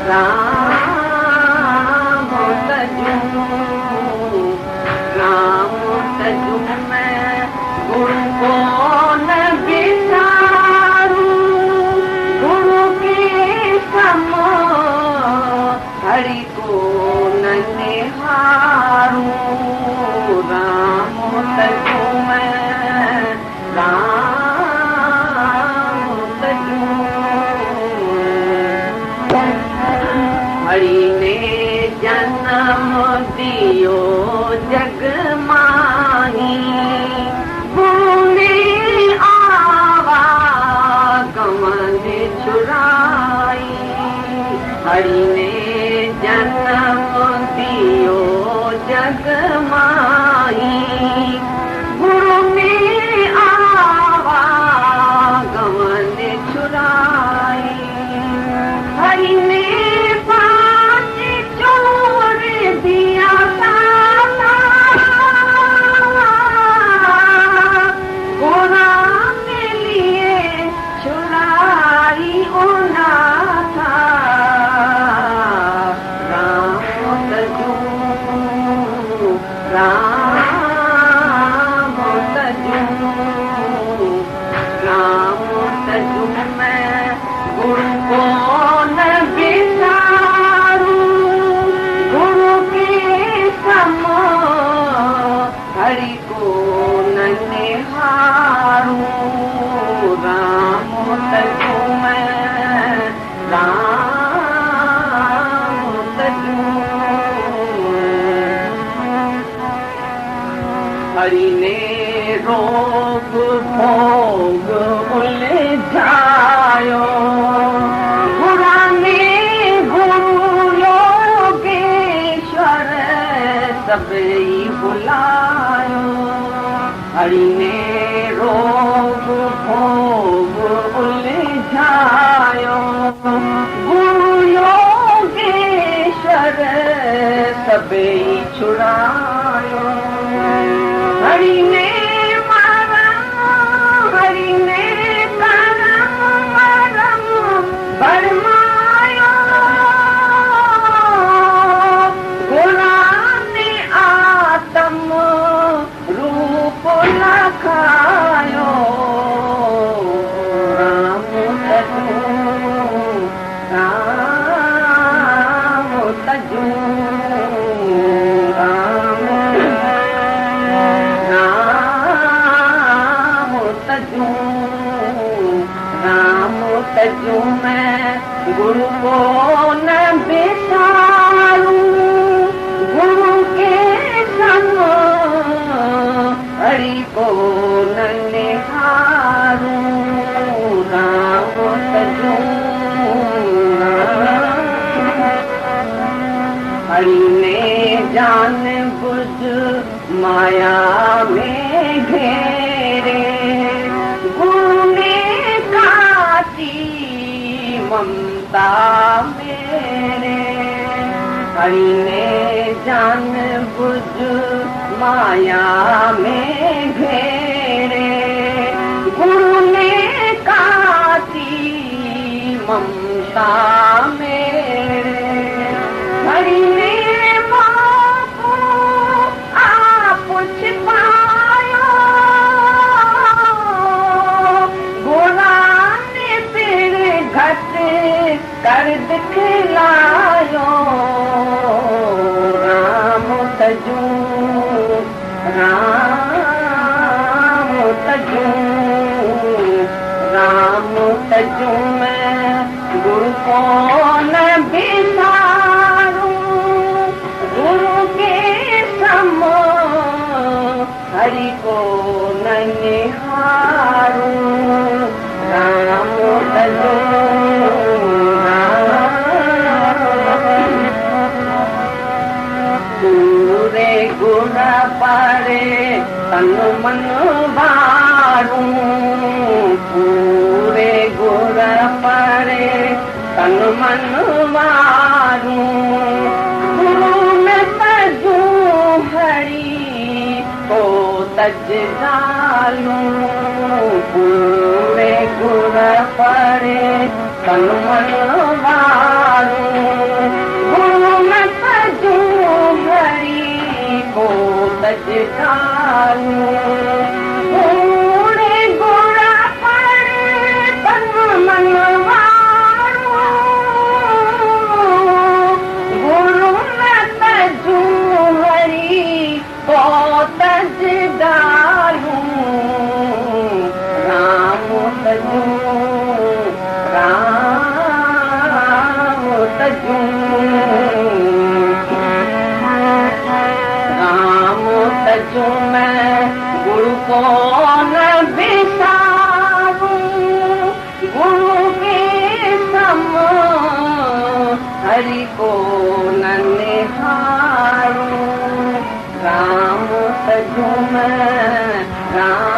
राम तजू मैं गुरु को न बिसारूं, गुरु के सम हरि को न निहारूं। राम तजू मैं राम तजू। हरि ने जन्म दियो जग माही, गुरु ने आवागमन छुड़ाई। हरि ने जन्म दियो जग माही, गुरु ने आवागमन छुड़ाई। हरि ने राम तजू मैं गुरु को न बिसारूं, गुरु के सम हरि को न निहारूं। राम तजू मैं राम तजू। हरि ने रोग भोग उलझायो, पुराने गुरु योगेश्वर सबई बुलायो। हरि ने रोग भोग उलझायो, गुरु योगेश्वर सबई छुड़ायो। हरि ने हरि ने करम मरम बरमायो, गुलाम ने आत्म रूप लखायो। राम तजू राम तजू राम तजू मैं गुरु को न बिसारूं, गुरु के सम हरि को न निहारूं। राम तजू हरि ने जान बुझ माया में घेरे, ममता मेरे। हरि ने जान बुझ माया में घेरे, गुरु ने काटी ममता मेरे। हरि ने बापू आप छिपायो, गुलाम ने फिर घट कर दिखलायो। राम तजू राम तजू राम तजू मैं गुरु को न बिसारूं, गुरु के सम हरि को न निहारूं। राम तजू पूरे गुण पारे तन मन वारूं, पूरे गुण पारे तन मन वारूं। गुरु में तजू हरि को तज डालूं, पूरे गुण पारे तन मन वारूं। गुरु को न बिसारूं, गुरु के सम हरि को न निहारूं, राम सजू मैं राम